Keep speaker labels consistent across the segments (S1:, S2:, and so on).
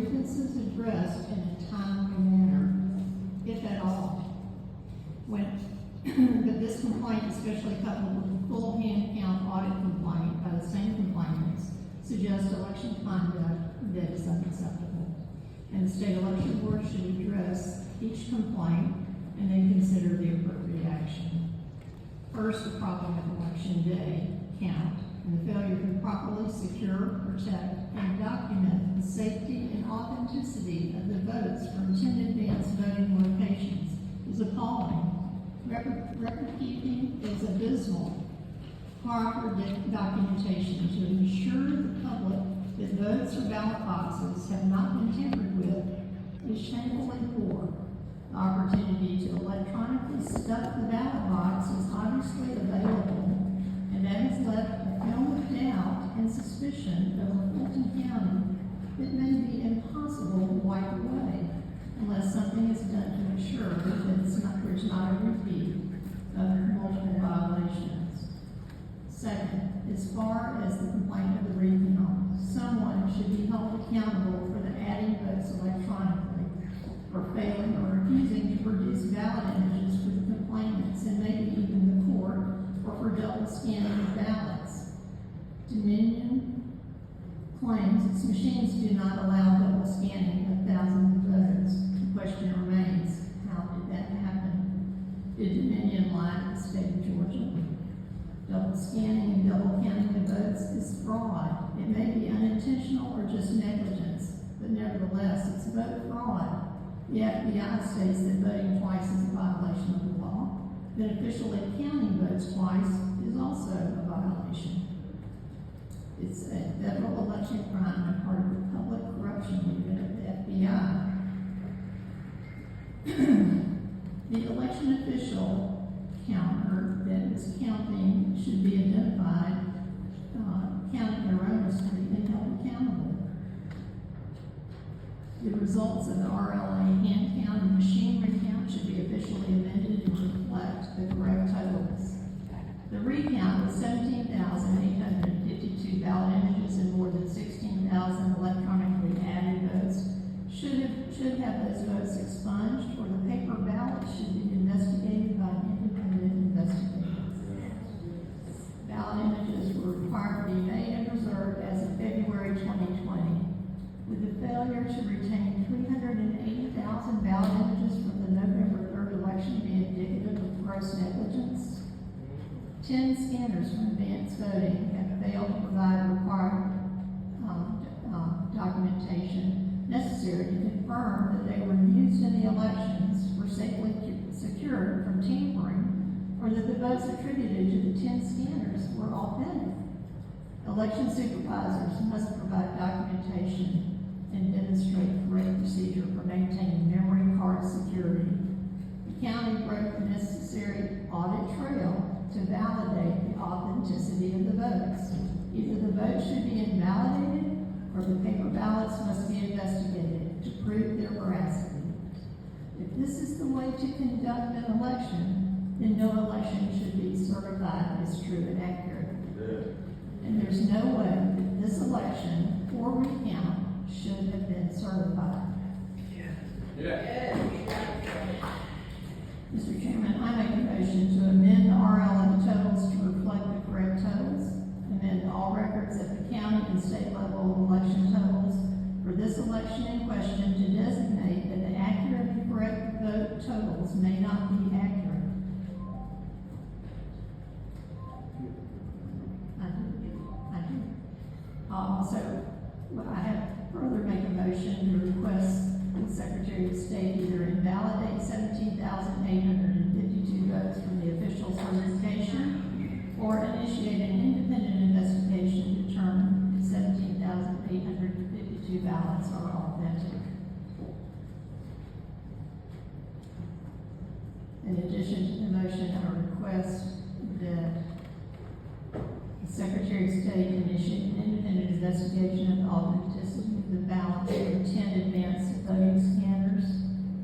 S1: grievances addressed in a timely manner, if at all. But this complaint, especially coupled with a full hand count audit complaint by the same complainants, suggests election conduct that is unacceptable. And the state election board should address each complaint and then consider the appropriate action. First, the problem of election day count and the failure to properly secure, protect, and document the safety and authenticity of the votes from 10 advance voting locations is appalling. Record keeping is abysmal. Proper documentation to ensure the public that votes or ballot boxes have not been tampered with is shamefully poor. The opportunity to electronically stuff the ballot box is obviously available, and that has left a film of doubt and suspicion over Fulton County that may be impossible to wipe away unless something is done to ensure that there's not a repeat of multiple violations. Second, as far as the complaint of the recount, someone should be held accountable for the adding votes electronically, for failing or refusing to produce ballot images for the complainants and maybe even the court, or for double scanning of ballots. Dominion claims its machines do not allow double scanning of thousands of votes. The question remains, how did that happen? Did Dominion lie to the state of Georgia? Double scanning and double counting of votes is fraud. It may be unintentional or just negligence, but nevertheless, it's vote fraud. The FBI states that voting twice is a violation of the law. That officially counting votes twice is also a violation. It's a federal election crime and part of the public corruption unit of the FBI. The election official counter that is counting should be identified, counted erroneously and held accountable. The results of the RLA hand count and machine recount should be officially amended to reflect the correct totals. The recount was 17,852 ballot images and more than 16,000 electronically added votes. Should have those votes expunged, or the paper ballots should be investigated by independent investigators. Ballot images were required to be made and preserved as of February 2020. With the failure to retain 380,000 ballot images from the November 3rd election being indicative of gross negligence, 10 scanners from advanced voting have failed to provide required documentation necessary to confirm that they were used in the elections, were safely secured from tampering, or that the votes attributed to the 10 scanners were authentic. Election supervisors must provide documentation and demonstrate correct procedure for maintaining memory card security. The county broke the necessary audit trail to validate the authenticity of the votes. Either the votes should be invalidated or the paper ballots must be investigated to prove their veracity. If this is the way to conduct an election, then no election should be certified as true and accurate. And there's no way that this election or recount should have been certified. Mr. Chairman, I make a motion to amend the RLA totals to reflect the correct totals, amend all records at the county and state level election totals for this election in question to designate that the accurate and correct vote totals may not be accurate. I have further make a motion to request the Secretary of State either invalidate 17,852 votes from the official certification or initiate an independent investigation to determine if 17,852 ballots are authentic. In addition to the motion, I request that the Secretary of State initiate an independent investigation of the authenticity of the ballots from 10 advanced voting scanners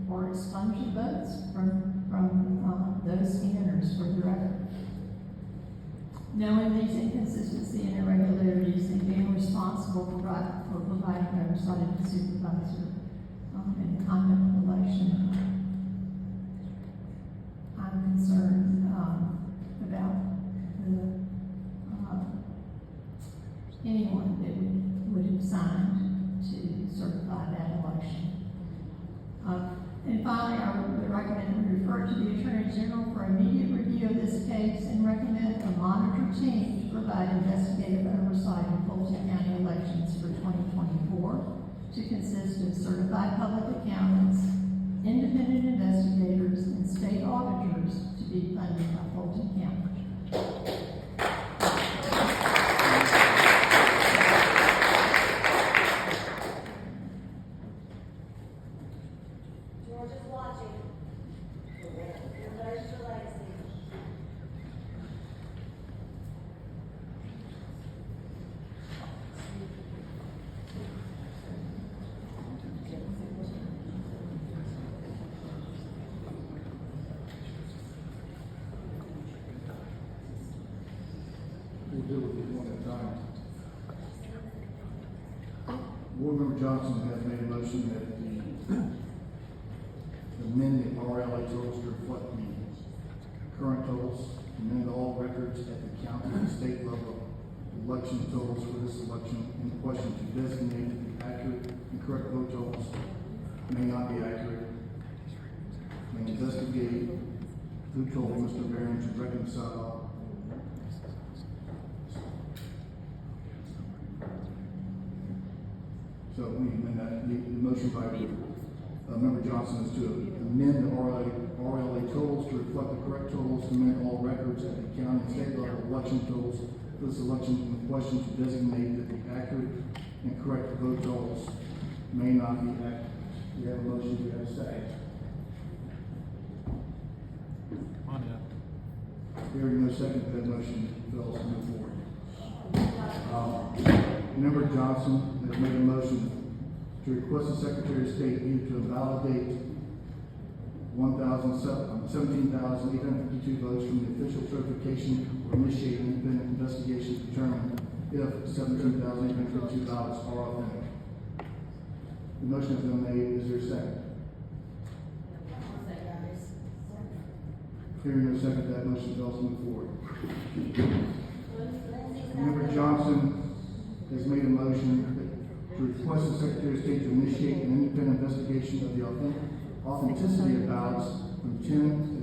S1: or expunge the votes from those scanners for the record. Knowing these inconsistencies and irregularities and being responsible for providing oversight of presiding supervisor in the conduct of election. I'm concerned about anyone that would have signed to certify that election. And finally, I would recommend we refer to the Attorney General for immediate review of this case and recommend a monitor team to provide investigative oversight in Fulton County elections for 2024 to consist of certified public accountants, independent investigators, and state auditors to be funded by Fulton County.
S2: Georgia's watching. Embrace your legacy.
S3: We'll deal with it one at a time. Board Member Johnston has made a motion that amend the RLA totals to reflect the current totals, amend all records at the county and state level election totals for this election in question to designate that the accurate and correct vote totals may not be accurate, and investigate who told Mr. Barron to reconcile So we amend that, the motion by Member Johnston is to amend the RLA totals to reflect the correct totals, amend all records at the county and state level election totals for this election in question to designate that the accurate and correct vote totals may not be accurate. We have a motion, we have a second. Hearing no second to that motion, fails to move forward. Member Johnson has made a motion to request the Secretary of State either to invalidate 17,852 votes from the official certification or initiate an independent investigation to determine if 17,852 ballots are authentic. The motion has been made. Is there a second? Hearing no second, that motion fails to move forward. Member Johnson has made a motion to request the Secretary of State to initiate an independent investigation of the authenticity of ballots from 10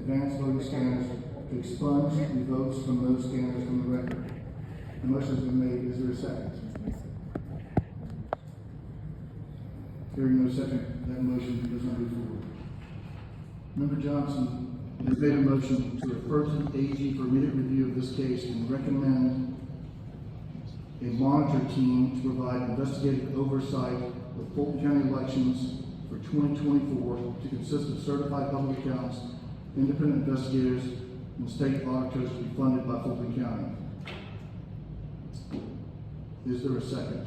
S3: advanced voting scanners to expunge the votes from those scanners from the record. The motion has been made. Is there a second? Hearing no second, that motion does not move forward. Member Johnson has made a motion to refer to the AG for immediate review of this case and recommend a monitor team to provide investigative oversight of Fulton County elections for 2024 to consist of certified public accountants, independent investigators, and state auditors to be funded by Fulton County. Is there a second?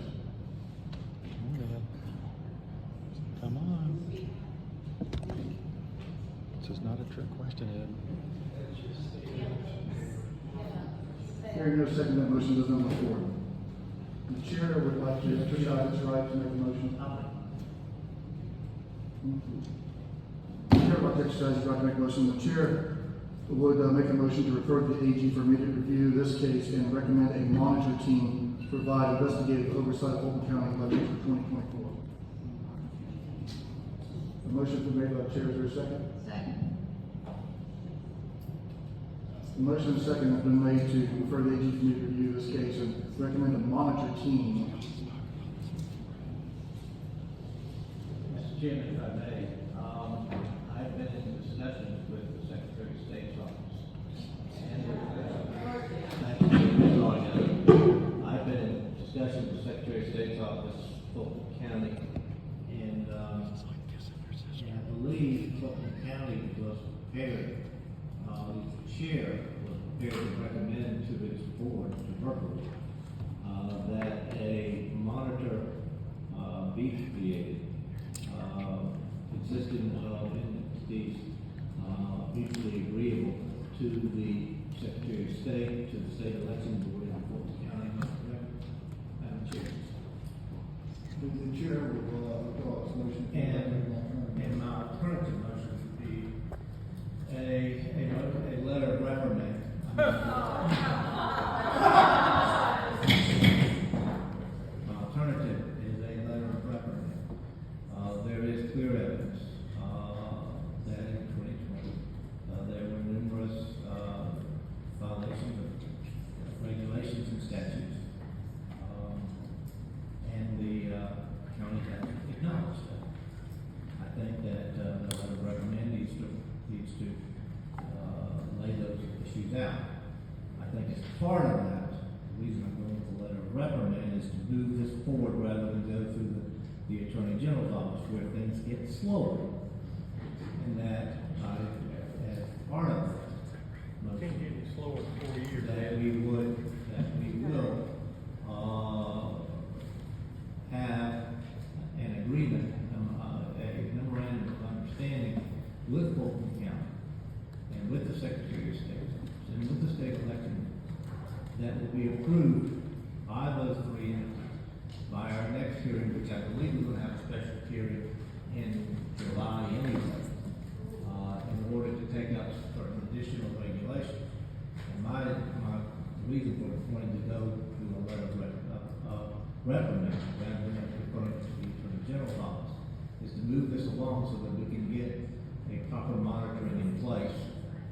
S4: Come on. This is not a trick question, Ed.
S3: Hearing no second, that motion does not move forward. The chair would like to exercise its right to make a motion. The chair would like to exercise its right to make a motion. The chair would make a motion to refer to the AG for immediate review of this case and recommend a monitor team to provide investigative oversight of Fulton County elections for 2024. The motion has been made by the chair. Is there a second?
S1: Second.
S3: The motion and second has been made to refer the AG for immediate review of this case and recommend a monitor team.
S5: Mr. Chairman, if I may, I've been in discussions with the Secretary of State's office. And I've been in discussions with the Secretary of State's office, Fulton County, and I believe Fulton County was prepared, the chair was prepared to recommend to its board, to her board, that a monitor be created, consisting of entities mutually agreeable to the Secretary of State, to the State Election Board in Fulton County. Madam Chair.
S3: The chair will
S5: alternative motion would be a letter of reprimand. Alternative is a letter of reprimand. There is clear evidence that in 2020 there were numerous violations of regulations and statutes, and the county has acknowledged that. I think that the letter of reprimand needs to lay those issues out. I think as part of that, the reason I'm going with the letter of reprimand is to move this forward rather than go through the Attorney General's office where things get slower. And that, as part of that,
S2: Can't get any slower than 4 years.
S5: that we will have an agreement, a memorandum of understanding with Fulton County and with the Secretary of State and with the state election that will be approved by those three entities by our next hearing, which I believe we're going to have a special hearing in July anyway, in order to take up certain additional regulations. And my reason for wanting to go through a letter of reprimand rather than referring to the Attorney General's office is to move this along so that we can get a proper monitoring in place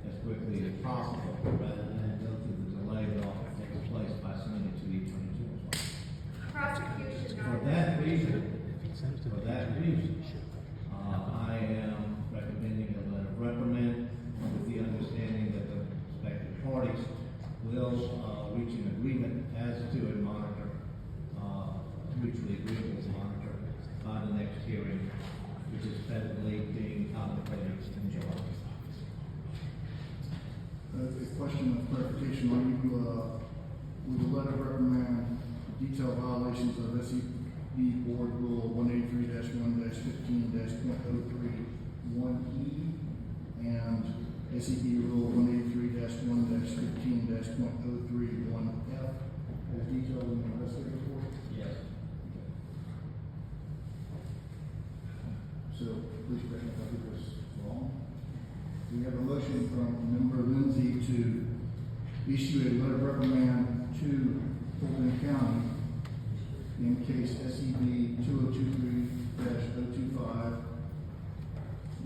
S5: as quickly as possible rather than go through the delay that often takes place by sending it to the Attorney General's office.
S6: Prosecution.
S5: For that reason, I am recommending a letter of reprimand with the understanding that the respective parties will reach an agreement as to a monitor, mutually agreeable monitor by the next hearing, which is presently being contemplated in July.
S3: A question of clarification, are you, with the letter of reprimand, detailed violations of SEB Board Rule 183-1-15-.031E and SEB Rule 183-1-15-.031F as detailed in the investigative report?
S5: Yes.
S3: So please correct me if I get this wrong. We have a motion from Member Lindsay to issue a letter of reprimand to Fulton County in case SEB 2023-025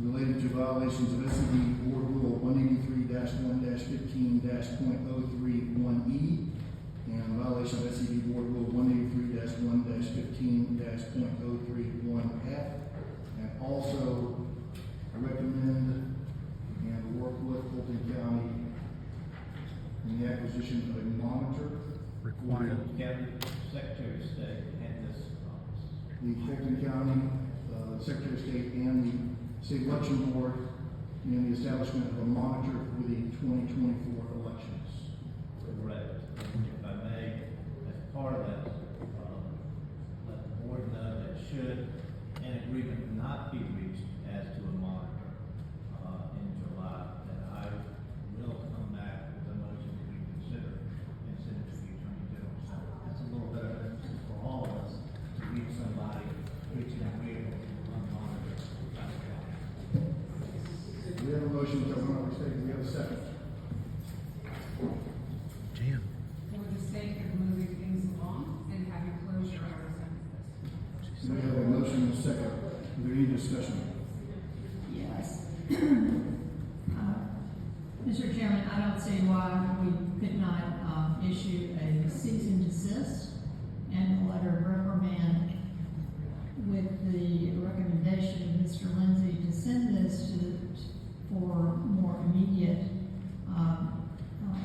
S3: related to violations of SEB Board Rule 183-1-15-.031E and violation of SEB Board Rule 183-1-15-.031F, and also recommend and work with Fulton County in the acquisition of a monitor.
S4: Required.
S5: County Secretary of State and this office.
S3: The Fulton County, Secretary of State and the State Election Board in the establishment of a monitor for the 2024 elections.
S5: Correct. If I may, as part of that, let the board know that should an agreement not be reached as to a monitor in July, that I will come back with a motion to reconsider and send it to the Attorney General. So that's a little bit of emphasis for all of us to reach somebody, reach an agreement on monitor.
S3: We have a motion, if I'm not mistaken, we have a second.
S4: Jan.
S6: For the sake of moving things along and having closure hours on this.
S3: We have a motion and a second. Is there any discussion?
S1: Yes. Mr. Chairman, I don't see why we could not issue a cease and desist and a letter of reprimand with the recommendation of Mr. Lindsay to send this for more immediate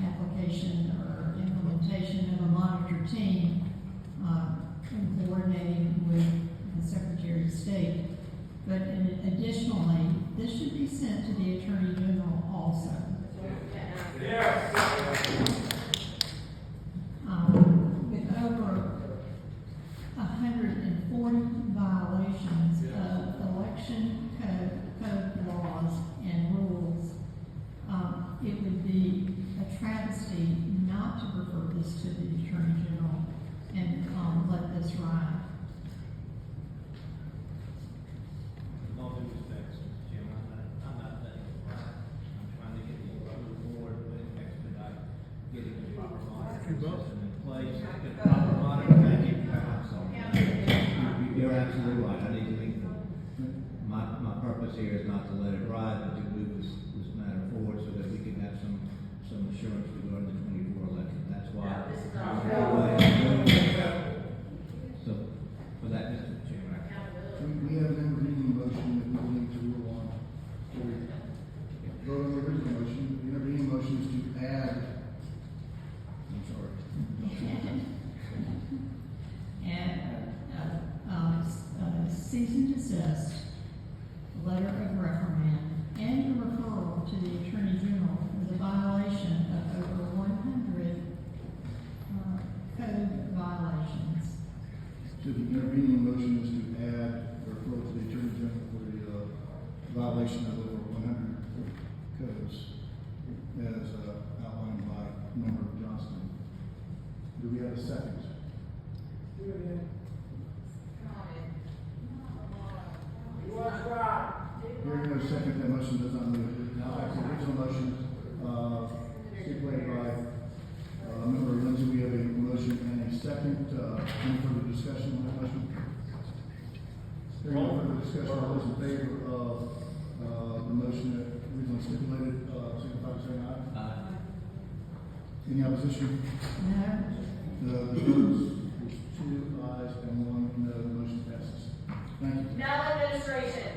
S1: application or implementation of a monitor team and coordinating with the Secretary of State. But additionally, this should be sent to the Attorney General also. With over 140 violations of election code laws and rules, it would be a travesty not to refer this to the Attorney General and let this ride.
S5: With all due respect, Mr. Chairman, I you're absolutely right, I need to make, my purpose here is not to let it ride, but to move this matter forward so that we can have some assurance regarding the 24 election, that's why. So, for that, Mr. Chairman.
S3: We have an intervening motion that we need to rule on. Before we vote on the original motion, the intervening motion is to add, I'm sorry.
S1: And, cease and desist, letter of reprimand, and a referral to the Attorney General for the violation of over 100, code violations.
S3: So the intervening motion is to add or refer to the Attorney General for the violation of over 100 codes as outlined by Member Johnston. Do we have a second? Hearing no second, that motion does not move. Now, back to the original motion, stipulated by Member Lindsay. We have a motion and a second. Any further discussion on that motion? Hearing no further discussion, all those in favor of the motion that originally stipulated, signify by saying aye.
S5: Aye.
S3: Any opposition?
S1: No?
S3: The votes is 2 ayes and 1 no. The motion passes. Thank you.
S7: Maladministration.